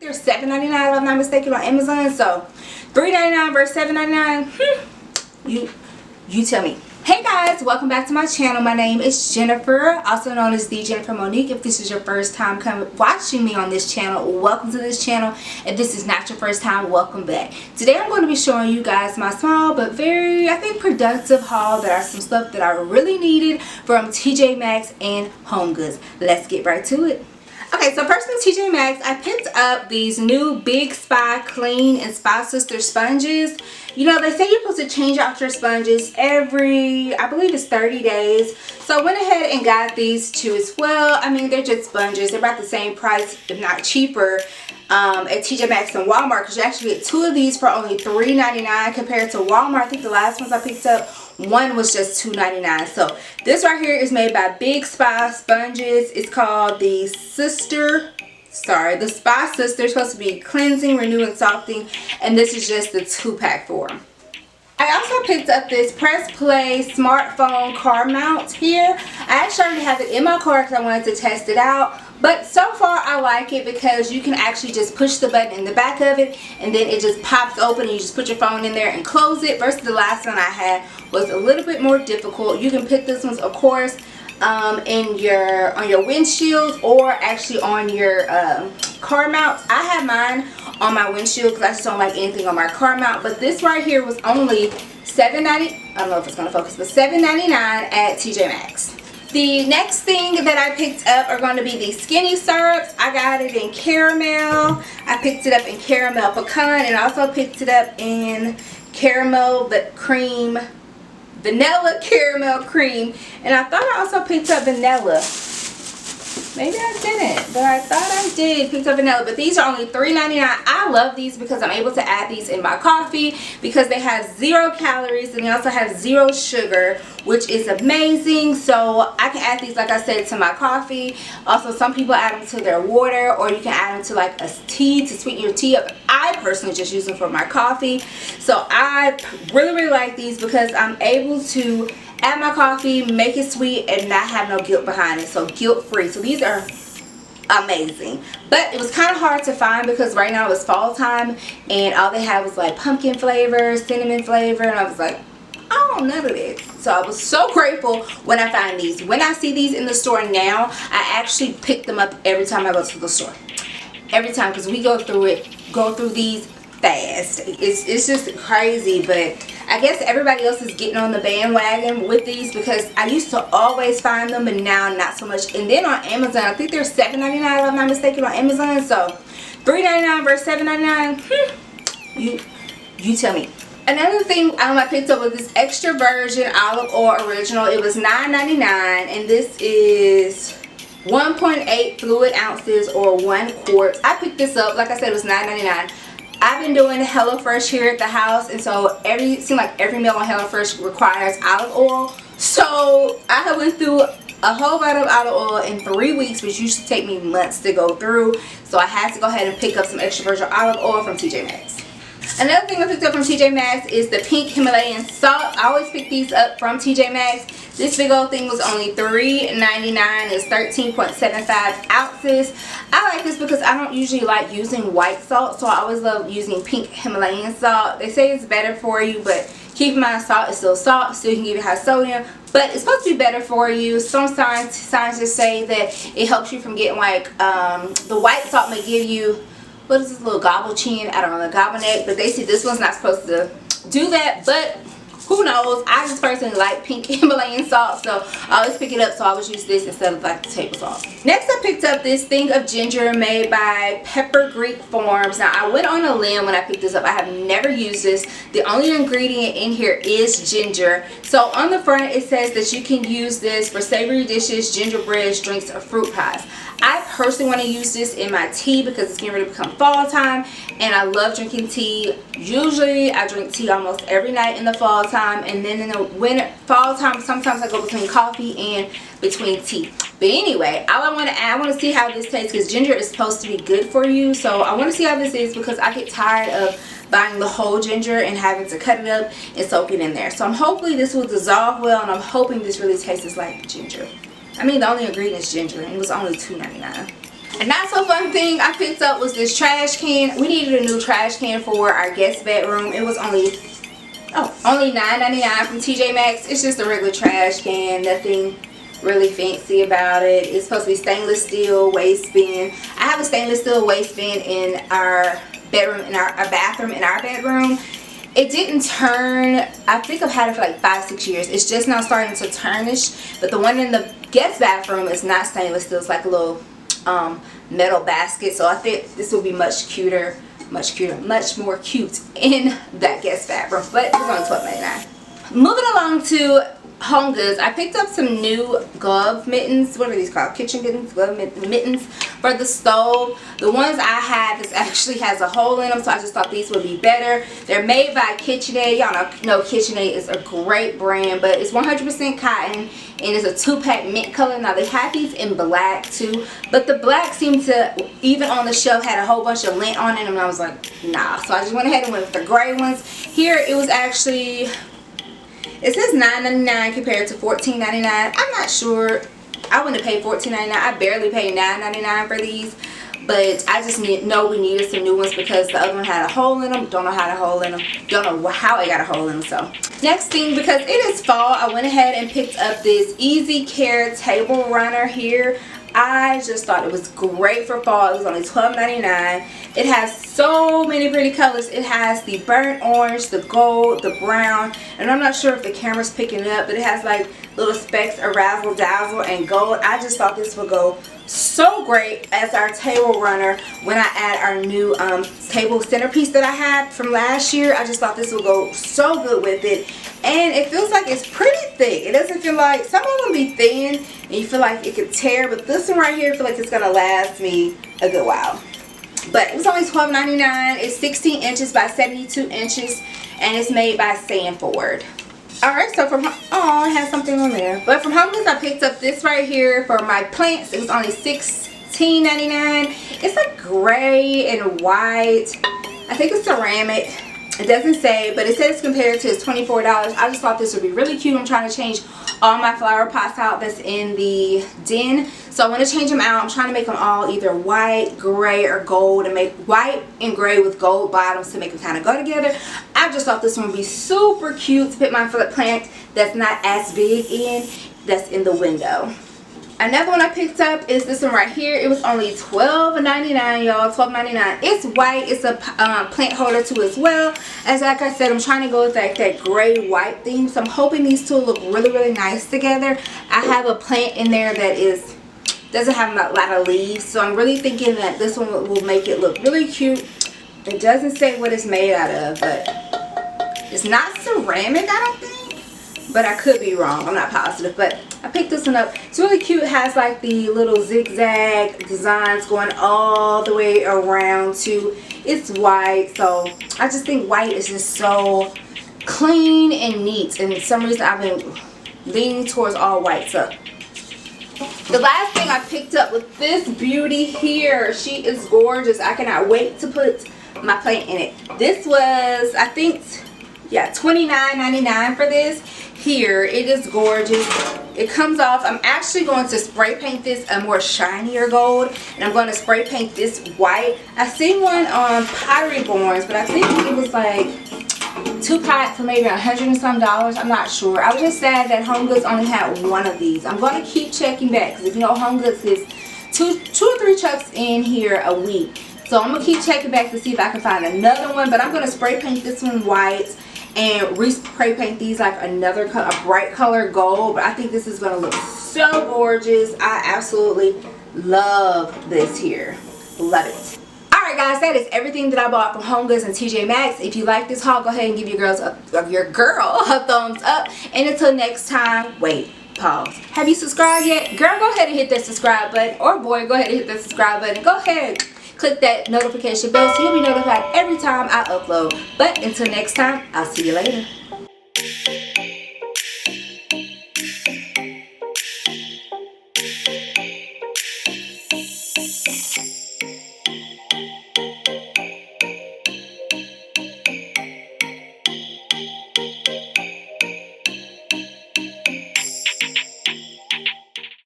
They're $7.99 if I'm not mistaken on Amazon. So $3.99 versus $7.99. You tell me. Hey guys, welcome back to my channel. My name is Jennifer, also known as TheJenniferMonique. If this is your first time watching me on this channel, welcome to this channel. If this is not your first time, welcome back. Today I'm going to be showing you guys my small but very, I think, productive haul that are some stuff that I really needed from TJ Maxx and Home Goods. Let's get right to it. Okay, so first from TJ Maxx, I picked up these new Big Spa Clean and Spa Sister sponges. You know, they say you're supposed to change out your sponges every, I believe it's 30 days. So I went ahead and got these two as well. I mean, they're just sponges. They're about the same price, if not cheaper, at TJ Maxx and Walmart, because you actually get two of these for only $3.99 compared to Walmart. I think the last ones I picked up, one was just $2.99. So this right here is made by Big Spa Sponges. It's called the Spa Sister. It's supposed to be cleansing, renewing, softening, and this is just the 2-pack for them. I also picked up this Press Play smartphone car mount here. I actually already have it in my car because I wanted to test it out. But so far I like it because you can actually just push the button in the back of it and then it just pops open and you just put your phone in there and close it, versus the last one I had was a little bit more difficult. You can put this one, of course, on your windshield or actually on your car mounts. I have mine on my windshield because I just don't like anything on my car mount. But this right here was only $7.90. I don't know if it's going to focus, but $7.99 at TJ Maxx. The next thing that I picked up are going to be these skinny syrups. I got it in caramel. I picked it up in caramel pecan, and I also picked it up in caramel cream, vanilla caramel cream, and I thought I also picked up vanilla. Maybe I didn't, but I thought I did pick up vanilla. But these are only $3.99. I love these because I'm able to add these in my coffee because they have 0 calories and they also have 0 sugar, which is amazing. So I can add these, like I said, to my coffee. Also, some people add them to their water, or you can add them to like a tea to sweeten your tea up. I personally just use them for my coffee. So I really like these because I'm able to add my coffee, make it sweet, and not have no guilt behind it. So guilt free. So these are amazing. But it was kind of hard to find because right now it's fall time and all they had was like pumpkin flavor, cinnamon flavor, and I was like, oh, none of it. So I was so grateful when I found these. When I see these in the store now, I actually pick them up every time I go to the store. Every time, because we go through these fast. It's just crazy. But I guess everybody else is getting on the bandwagon with these because I used to always find them, but now not so much. And then on Amazon, I think they're $7.99 if I'm not mistaken on Amazon. So $3.99 versus $7.99. You tell me. Another thing I picked up was this extra virgin olive oil original. It was $9.99, and this is 1.8 fluid ounces or 1 quart. I picked this up, like I said, it was $9.99. I've been doing HelloFresh here at the house, and so it seems like every meal on HelloFresh requires olive oil. So I went through a whole bottle of olive oil in 3 weeks, which used to take me months to go through. So I had to go ahead and pick up some extra virgin olive oil from TJ Maxx. Another thing I picked up from TJ Maxx is the pink Himalayan Salt. I always pick these up from TJ Maxx. This big old thing was only $3.99. It's 13.75 ounces. I like this because I don't usually like using white salt, so I always love using pink Himalayan salt. They say it's better for you, but keep in mind salt is still salt, still can give you high sodium, but it's supposed to be better for you. Some scientists say that it helps you from getting like, the white salt may give you, what is this, little gobble chin? I don't know, the gobble neck, but they say this one's not supposed to do that, but who knows? I just personally like pink Himalayan salt, so I always pick it up, so I always use this instead of like the table salt. Next, I picked up this thing of ginger made by Pepper Greek Farms. Now, I went on a limb when I picked this up. I have never used this. The only ingredient in here is ginger. So on the front, it says that you can use this for savory dishes, gingerbreads, drinks, or fruit pies. I personally want to use this in my tea because it's getting ready to become fall time, and I love drinking tea. Usually I drink tea almost every night in the fall time, and then in the fall time sometimes I go between coffee and between tea. But anyway, all I want to add, I want to see how this tastes because ginger is supposed to be good for you. So I want to see how this is because I get tired of buying the whole ginger and having to cut it up and soak it in there. So I'm hoping this will dissolve well, and I'm hoping this really tastes like ginger. I mean, the only ingredient is ginger, and it was only $2.99. A not so fun thing I picked up was this trash can. We needed a new trash can for our guest bedroom. It was only $9.99 from TJMAXX. It's just a regular trash can, nothing really fancy about it. It's supposed to be stainless steel waste bin. I have a stainless steel waste bin in our bedroom, in our bathroom in our bedroom. It didn't turn. I think I've had it for like 5-6 years. It's just now starting to tarnish. But the one in the guest bathroom is not stainless steel. It's like a little metal basket. So I think this will be much more cute in that guest bathroom. But it's only $12.99. Moving along to Home Goods, I picked up some new glove mittens. What are these called? Kitchen mittens, glove mittens for the stove. The ones I have this actually has a hole in them, so I just thought these would be better. They're made by KitchenAid. Y'all know KitchenAid is a great brand, but it's 100% cotton and it's a 2-pack mint color. Now they have these in black too, but the black seemed to, even on the shelf, had a whole bunch of lint on it, and I was like, nah. So I just went ahead and went with the gray ones. Here it was actually, it says $9.99 compared to $14.99. I'm not sure. I wouldn't have paid $14.99. I barely paid $9.99 for these. But I just know we needed some new ones because the other one had a hole in them. Don't know how to hole in them. Don't know how it got a hole in them. So next thing, because it is fall, I went ahead and picked up this Easy Care table runner here. I just thought it was great for fall. It was only $12.99. It has so many pretty colors. It has the burnt orange, the gold, the brown, and I'm not sure if the camera's picking it up, but it has like little specks of razzle dazzle and gold. I just thought this would go so great as our table runner when I add our new table centerpiece that I had from last year. I just thought this would go so good with it. And it feels like it's pretty thick. It doesn't feel like, some of them be thin and you feel like it could tear, but this one right here, I feel like it's gonna last me a good while. But it was only $12.99. It's 16 inches by 72 inches and it's made by Sanford. Alright, so from, oh, it has something on there. But from Home Goods, I picked up this right here for my plants. It was only $16.99. It's like gray and white. I think it's ceramic. It doesn't say, but it says compared to it's $24. I just thought this would be really cute. I'm trying to change all my flower pots out that's in the den. So I want to change them out. I'm trying to make them all either white, gray, or gold, and make white and gray with gold bottoms to make them kind of go together. I just thought this one would be super cute to put my plant that's not as big in, that's in the window. Another one I picked up is this one right here. It was only $12.99, y'all. $12.99. It's white. It's a plant holder too as well. As like I said, I'm trying to go with like that gray white theme. So I'm hoping these two look really, really nice together. I have a plant in there that doesn't have a lot of leaves. So I'm really thinking that this one will make it look really cute. It doesn't say what it's made out of, but it's not ceramic, I don't think. But I could be wrong. I'm not positive. But I picked this one up. It's really cute. It has like the little zigzag designs going all the way around too. It's white. So I just think white is just so clean and neat. And for some reason I've been leaning towards all white. So the last thing I picked up with this beauty here. She is gorgeous. I cannot wait to put my plant in it. This was, I think, yeah, $29.99 for this. Here, it is gorgeous. It comes off. I'm actually going to spray paint this a more shinier gold, and I'm going to spray paint this white. I seen one on Pottery Barns, but I think it was like 2 pots for maybe $100 and some. I'm not sure. I was just sad that Home Goods only had one of these. I'm going to keep checking back because if you know, Home Goods is two or three trucks in here a week. So I'm going to keep checking back to see if I can find another one, but I'm going to spray paint this one white and re-spray paint these like another color, a bright color gold. But I think this is going to look so gorgeous. I absolutely love this here. Love it. Alright guys, that is everything that I bought from Home Goods and TJMAXX. If you like this haul, go ahead and give your girl a thumbs up. And until next time, wait, pause. Have you subscribed yet? Girl, go ahead and hit that subscribe button. Or boy, go ahead and hit that subscribe button. Go ahead. Click that notification bell so you'll be notified every time I upload. But until next time, I'll see you later.